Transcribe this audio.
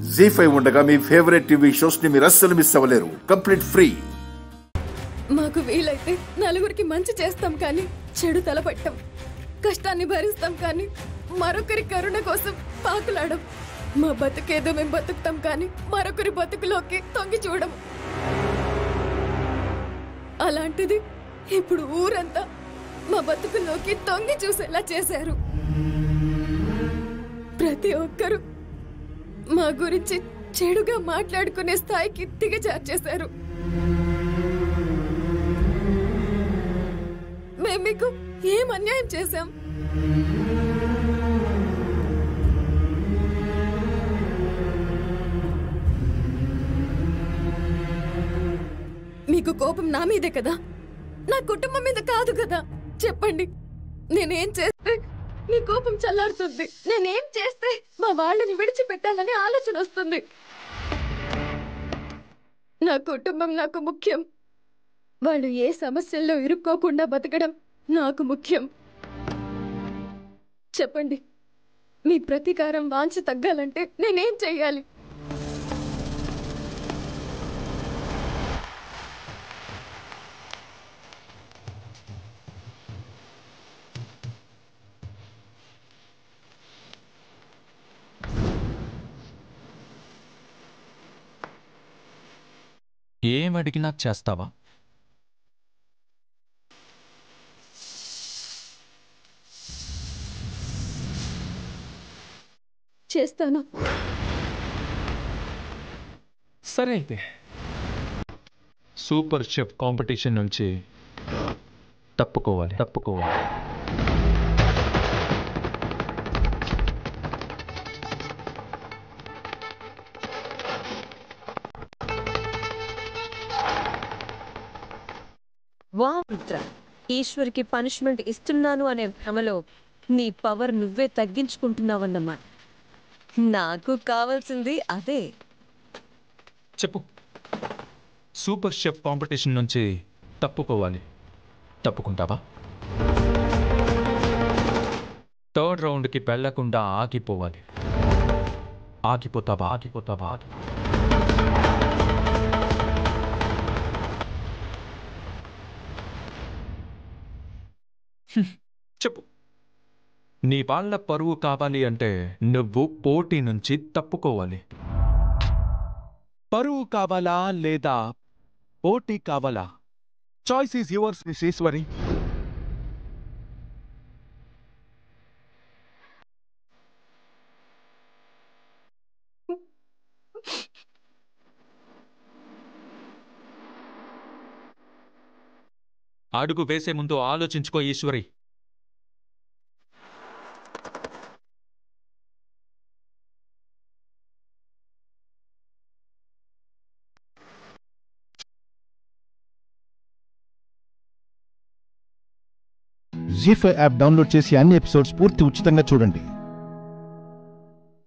జీ5 ఉండగా మీ favourite TV shows ని మీరు అస్సలు మిస్ అవ్వలేరు. Complete free. మాకు వీలైతే నలుగురికి మంచి చేస్తాం కానీ చెడు తలపట్టం. కష్టాన్ని భరిస్తాం కానీ మరొకరి కరుణ కోసం పాకులాడం. మా బతుకేదో మేము బతుకుతాం కానీ మరొకరి బతుకులోకి తొంగి చూడం. అలాంటిది ఇప్పుడు ఊరంతా మా బతుకులోకి తొంగి చూసేలా చేశారు. ప్రతి ఒక్కరు మా గురించి చెడుగా మాట్లాడుకునే స్థాయికి దిగజార్చేశారు. మేము మీకు ఏం అన్యాయం చేశాం? మీకు కోపం నా మీదే కదా, నా కుటుంబం మీద కాదు కదా. చెప్పండి, నేనేం చేస్తే మీ కోపం చల్లారుతుంది? నేనేం చేస్తే మా వాళ్ళని విడిచిపెట్టాలని ఆలోచన వస్తుంది? నా కుటుంబం నాకు ముఖ్యం. వాళ్ళు ఏ సమస్యల్లో ఇరుక్కోకుండా బతకడం నాకు ముఖ్యం. చెప్పండి, మీ ప్రతీకారం వాంఛ తగ్గాలంటే నేనేం చెయ్యాలి? ఏం అడిగినా చేస్తావా? చేస్తాను. సరే అయితే సూపర్ షెఫ్ కాంపిటీషన్ నుంచి తప్పుకోవాలి. వామిత్ర, ఈశ్వర్కి పనిష్మెంట్ ఇస్తున్నాను అనే భ్రమలో నీ పవర్ నువ్వే తగ్గించుకుంటున్నావన్నమా. నాకు కావాల్సింది అదే. చెప్పు. సూపర్ షెఫ్ కాంపిటీషన్ నుంచి తప్పుకోవాలి. తప్పుకుంటావా? థర్డ్ రౌండ్కి వెళ్లకుండా ఆగిపోవాలి. ఆగిపోతావా? చెప్పు. నీ వాళ్ళ పరువు కావాలి అంటే నువ్వు పోటీ నుంచి తప్పుకోవాలి. పరువు కావాలా లేదా పోటీ కావాలా? Choice is yours, miss Eshwari. అడుగు వేసే ముందు ఆలోచించుకో ఈశ్వరి. జీ5 యాప్ డౌన్లోడ్ చేసి అన్ని ఎపిసోడ్స్ పూర్తి ఉచితంగా చూడండి.